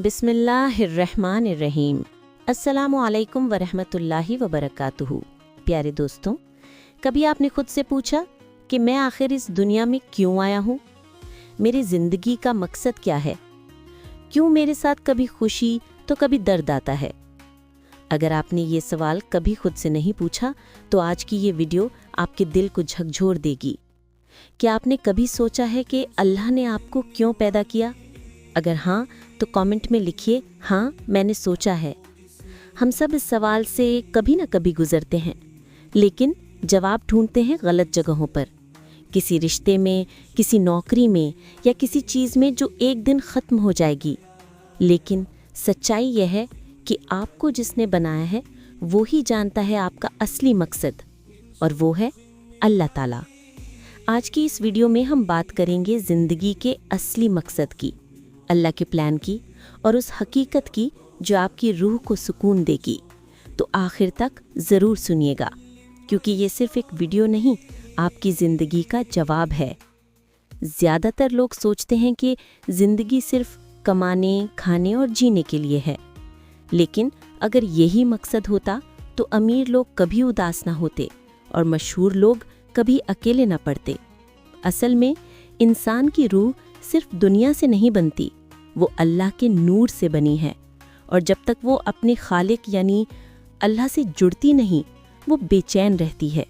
बिस्मिल्लाहिर्रहमानिर्रहीम। अस्सलामुअलैकुम वरहमतुल्लाहि वबरकातुहू। प्यारे दोस्तों, कभी आपने खुद से पूछा कि मैं आखिर इस दुनिया में क्यों आया हूँ? मेरी ज़िंदगी का मकसद क्या है? क्यों मेरे साथ कभी खुशी तो कभी दर्द आता है? अगर आपने ये सवाल कभी खुद से नहीं पूछा तो आज की ये वीडियो आपके दिल को झकझोर देगी। क्या आपने कभी सोचा है कि अल्लाह ने आपको क्यों पैदा किया? अगर हाँ तो कमेंट में लिखिए, हाँ मैंने सोचा है। हम सब इस सवाल से कभी ना कभी गुजरते हैं, लेकिन जवाब ढूंढते हैं गलत जगहों पर। किसी रिश्ते में, किसी नौकरी में या किसी चीज़ में जो एक दिन ख़त्म हो जाएगी। लेकिन सच्चाई यह है कि आपको जिसने बनाया है वो ही जानता है आपका असली मकसद, और वो है अल्लाह ताला। आज की इस वीडियो में हम बात करेंगे ज़िंदगी के असली मकसद की, अल्लाह के प्लान की और उस हकीकत की जो आपकी रूह को सुकून देगी। तो आखिर तक ज़रूर सुनिएगा, क्योंकि ये सिर्फ एक वीडियो नहीं, आपकी ज़िंदगी का जवाब है। ज़्यादातर लोग सोचते हैं कि ज़िंदगी सिर्फ कमाने, खाने और जीने के लिए है। लेकिन अगर यही मकसद होता तो अमीर लोग कभी उदास ना होते और मशहूर लोग कभी अकेले ना पड़ते। असल में इंसान की रूह सिर्फ दुनिया से नहीं बनती, वो अल्लाह के नूर से बनी है, और जब तक वो अपने खालिक यानी अल्लाह से जुड़ती नहीं, वो बेचैन रहती है।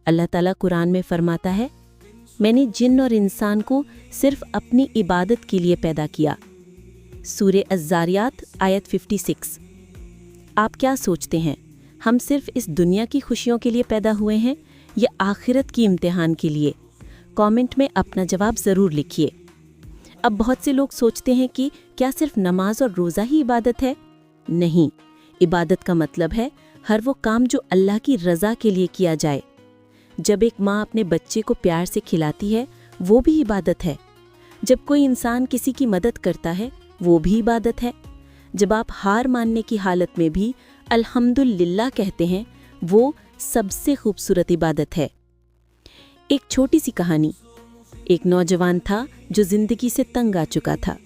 अल्लाह ताला कुरान में फरमाता है, मैंने जिन और इंसान को सिर्फ अपनी इबादत के लिए पैदा किया। सूरे अज़्ज़ारियात आयत 56। आप क्या सोचते हैं, हम सिर्फ इस दुनिया की खुशियों के लिए पैदा हुए हैं या आखिरत की इम्तिहान के लिए? कमेंट में अपना जवाब ज़रूर लिखिए। अब बहुत से लोग सोचते हैं कि क्या सिर्फ नमाज और रोज़ा ही इबादत है? नहीं, इबादत का मतलब है हर वो काम जो अल्लाह की रज़ा के लिए किया जाए। जब एक माँ अपने बच्चे को प्यार से खिलाती है, वो भी इबादत है। जब कोई इंसान किसी की मदद करता है, वो भी इबादत है। जब आप हार मानने की हालत में भी अल्हम्दुलिल्लाह कहते हैं, वो सबसे खूबसूरत इबादत है। एक छोटी सी कहानी। एक नौजवान था जो ज़िंदगी से तंग आ चुका था।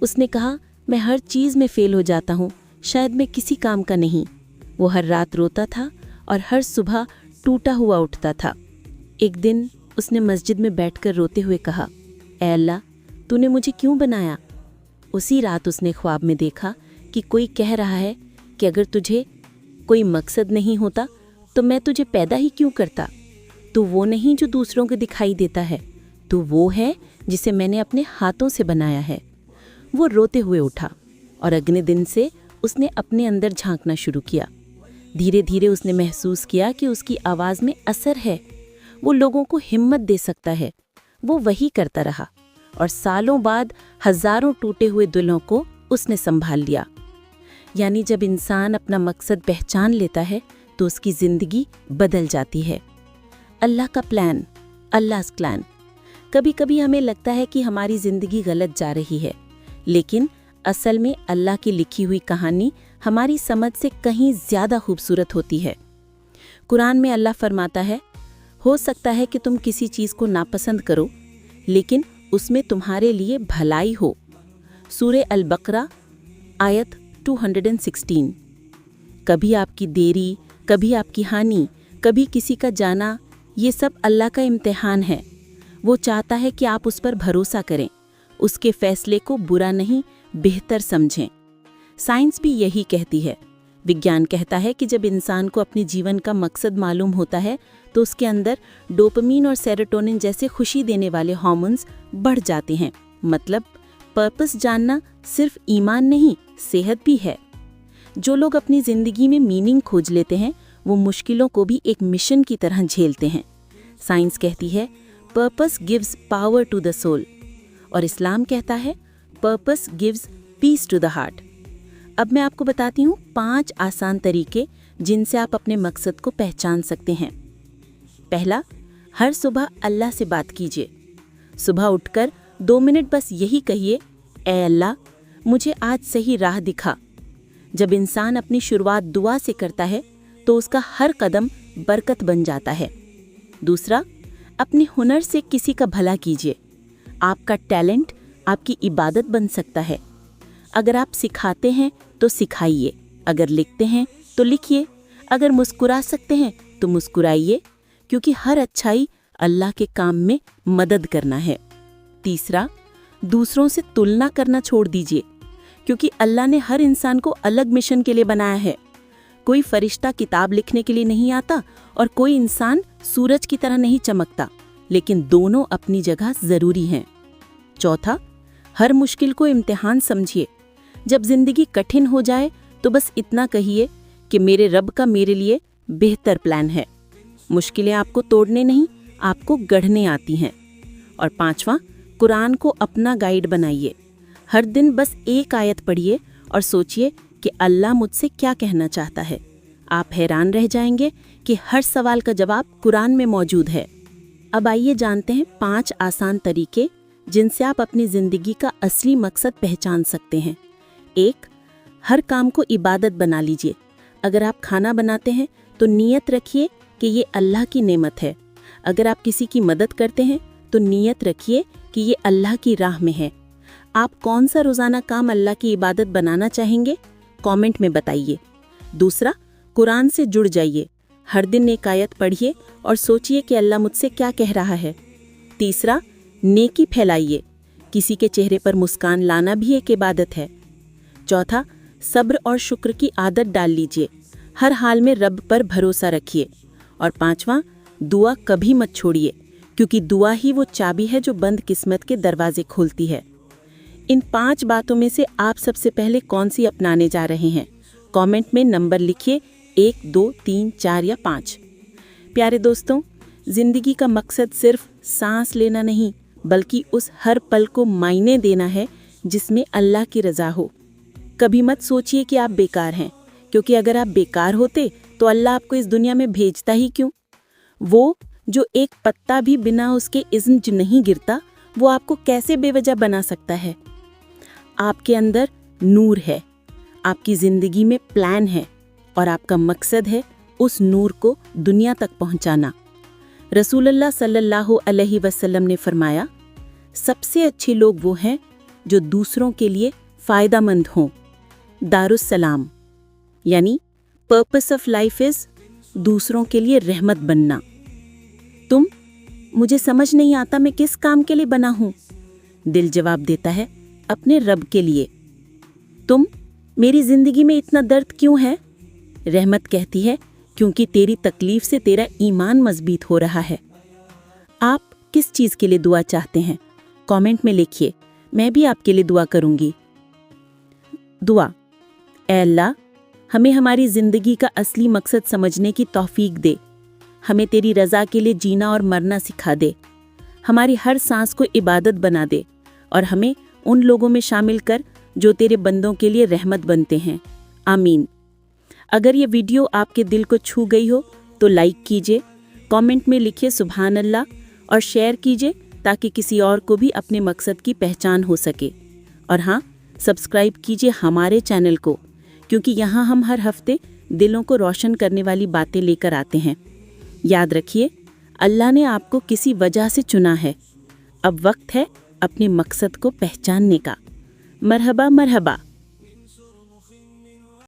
उसने कहा, मैं हर चीज़ में फ़ेल हो जाता हूँ, शायद मैं किसी काम का नहीं। वो हर रात रोता था और हर सुबह टूटा हुआ उठता था। एक दिन उसने मस्जिद में बैठकर रोते हुए कहा, ऐ अल्लाह, तूने मुझे क्यों बनाया? उसी रात उसने ख्वाब में देखा कि कोई कह रहा है कि अगर तुझे कोई मकसद नहीं होता तो मैं तुझे पैदा ही क्यों करता? तू वो नहीं जो दूसरों को दिखाई देता है, तू वो है जिसे मैंने अपने हाथों से बनाया है। वो रोते हुए उठा और अगले दिन से उसने अपने अंदर झांकना शुरू किया। धीरे धीरे उसने महसूस किया कि उसकी आवाज़ में असर है, वो लोगों को हिम्मत दे सकता है। वो वही करता रहा और सालों बाद हज़ारों टूटे हुए दिलों को उसने संभाल लिया। यानी जब इंसान अपना मकसद पहचान लेता है तो उसकी ज़िंदगी बदल जाती है। अल्लाह का प्लान, अल्लाह's प्लान। कभी कभी हमें लगता है कि हमारी ज़िंदगी गलत जा रही है, लेकिन असल में अल्लाह की लिखी हुई कहानी हमारी समझ से कहीं ज़्यादा खूबसूरत होती है। कुरान में अल्लाह फरमाता है, हो सकता है कि तुम किसी चीज़ को नापसंद करो, लेकिन उसमें तुम्हारे लिए भलाई हो। सूरे अल-बकरा आयत 216। कभी आपकी देरी, कभी आपकी हानि, कभी किसी का जाना, ये सब अल्लाह का इम्तिहान है। वो चाहता है कि आप उस पर भरोसा करें, उसके फैसले को बुरा नहीं बेहतर समझें। साइंस भी यही कहती है। विज्ञान कहता है कि जब इंसान को अपने जीवन का मकसद मालूम होता है तो उसके अंदर डोपामीन और सेरोटोनिन जैसे खुशी देने वाले हार्मोन्स बढ़ जाते हैं। मतलब पर्पस जानना सिर्फ ईमान नहीं, सेहत भी है। जो लोग अपनी ज़िंदगी में मीनिंग खोज लेते हैं, वो मुश्किलों को भी एक मिशन की तरह झेलते हैं। साइंस कहती है purpose gives power to the soul, और इस्लाम कहता है purpose gives peace to the heart. अब मैं आपको बताती हूँ 5 आसान तरीके जिनसे आप अपने मकसद को पहचान सकते हैं। पहला, हर सुबह अल्लाह से बात कीजिए। सुबह उठकर 2 मिनट बस यही कहिए, ऐ अल्लाह, मुझे आज सही राह दिखा। जब इंसान अपनी शुरुआत दुआ से करता है तो उसका हर कदम बरकत बन जाता है। दूसरा, अपने हुनर से किसी का भला कीजिए। आपका टैलेंट आपकी इबादत बन सकता है। अगर आप सिखाते हैं तो सिखाइए, अगर लिखते हैं तो लिखिए, अगर मुस्कुरा सकते हैं तो मुस्कुराइए, क्योंकि हर अच्छाई अल्लाह के काम में मदद करना है। तीसरा, दूसरों से तुलना करना छोड़ दीजिए, क्योंकि अल्लाह ने हर इंसान को अलग मिशन के लिए बनाया है। कोई फरिश्ता किताब लिखने के लिए नहीं आता और कोई इंसान सूरज की तरह नहीं चमकता, लेकिन दोनों अपनी जगह जरूरी हैं। चौथा, हर मुश्किल को इम्तिहान समझिए। जब जिंदगी कठिन हो जाए तो बस इतना कहिए कि मेरे रब का मेरे लिए बेहतर प्लान है। मुश्किलें आपको तोड़ने नहीं, आपको गढ़ने आती हैं। और पांचवा, कुरान को अपना गाइड बनाइए। हर दिन बस एक आयत पढ़िए और सोचिए कि अल्लाह मुझसे क्या कहना चाहता है। आप हैरान रह जाएंगे कि हर सवाल का जवाब कुरान में मौजूद है। अब आइए जानते हैं 5 आसान तरीके जिनसे आप अपनी ज़िंदगी का असली मकसद पहचान सकते हैं। 1. हर काम को इबादत बना लीजिए। अगर आप खाना बनाते हैं तो नीयत रखिए कि ये अल्लाह की नेमत है। अगर आप किसी की मदद करते हैं तो नीयत रखिए कि ये अल्लाह की राह में है। आप कौन सा रोज़ाना काम अल्लाह की इबादत बनाना चाहेंगे? कमेंट में बताइए। दूसरा, कुरान से जुड़ जाइए। हर दिन एक आयत पढ़िए और सोचिए कि अल्लाह मुझसे क्या कह रहा है। तीसरा, नेकी फैलाइए। किसी के चेहरे पर मुस्कान लाना भी एक इबादत है। चौथा, सब्र और शुक्र की आदत डाल लीजिए। हर हाल में रब पर भरोसा रखिए। और पांचवा, दुआ कभी मत छोड़िए, क्योंकि दुआ ही वो चाबी है जो बंद किस्मत के दरवाजे खोलती है। इन 5 बातों में से आप सबसे पहले कौन सी अपनाने जा रहे हैं? कमेंट में नंबर लिखिए, 1, 2, 3, 4 या 5। प्यारे दोस्तों, जिंदगी का मकसद सिर्फ सांस लेना नहीं, बल्कि उस हर पल को मायने देना है जिसमें अल्लाह की रज़ा हो। कभी मत सोचिए कि आप बेकार हैं, क्योंकि अगर आप बेकार होते तो अल्लाह आपको इस दुनिया में भेजता ही क्यों? वो जो एक पत्ता भी बिना उसके इज़्न नहीं गिरता, वो आपको कैसे बेवजह बना सकता है? आपके अंदर नूर है, आपकी ज़िंदगी में प्लान है और आपका मकसद है उस नूर को दुनिया तक पहुंचाना। रसूलुल्लाह सल्लल्लाहु अलैहि वसल्लम ने फरमाया, सबसे अच्छे लोग वो हैं जो दूसरों के लिए फ़ायदामंद हों। दारुस्सलाम, यानी पर्पस ऑफ लाइफ इज़ दूसरों के लिए रहमत बनना। मुझे समझ नहीं आता मैं किस काम के लिए बना हूँ। दिल जवाब देता है, अपने रब के लिए। मेरी जिंदगी में इतना दर्द क्यों है? रहमत कहती है, क्योंकि तेरी तकलीफ से तेरा ईमान मजबूत हो रहा है। आप किस चीज़ के लिए दुआ चाहते हैं? कमेंट में लिखिए, मैं भी आपके लिए दुआ करूंगी। दुआ। ऐ अल्लाह, हमें हमारी ज़िंदगी का असली मकसद समझने की तौफीक दे। हमें तेरी रज़ा के लिए जीना और मरना सिखा दे। हमारी हर सांस को इबादत बना दे और हमें उन लोगों में शामिल कर जो तेरे बंदों के लिए रहमत बनते हैं। आमीन। अगर ये वीडियो आपके दिल को छू गई हो तो लाइक कीजिए, कमेंट में लिखिए सुभान अल्लाह और शेयर कीजिए ताकि किसी और को भी अपने मकसद की पहचान हो सके। और हाँ, सब्सक्राइब कीजिए हमारे चैनल को, क्योंकि यहाँ हम हर हफ्ते दिलों को रोशन करने वाली बातें लेकर आते हैं। याद रखिए, अल्लाह ने आपको किसी वजह से चुना है। अब वक्त है अपने मकसद को पहचानने का। मरहबा मरहबा।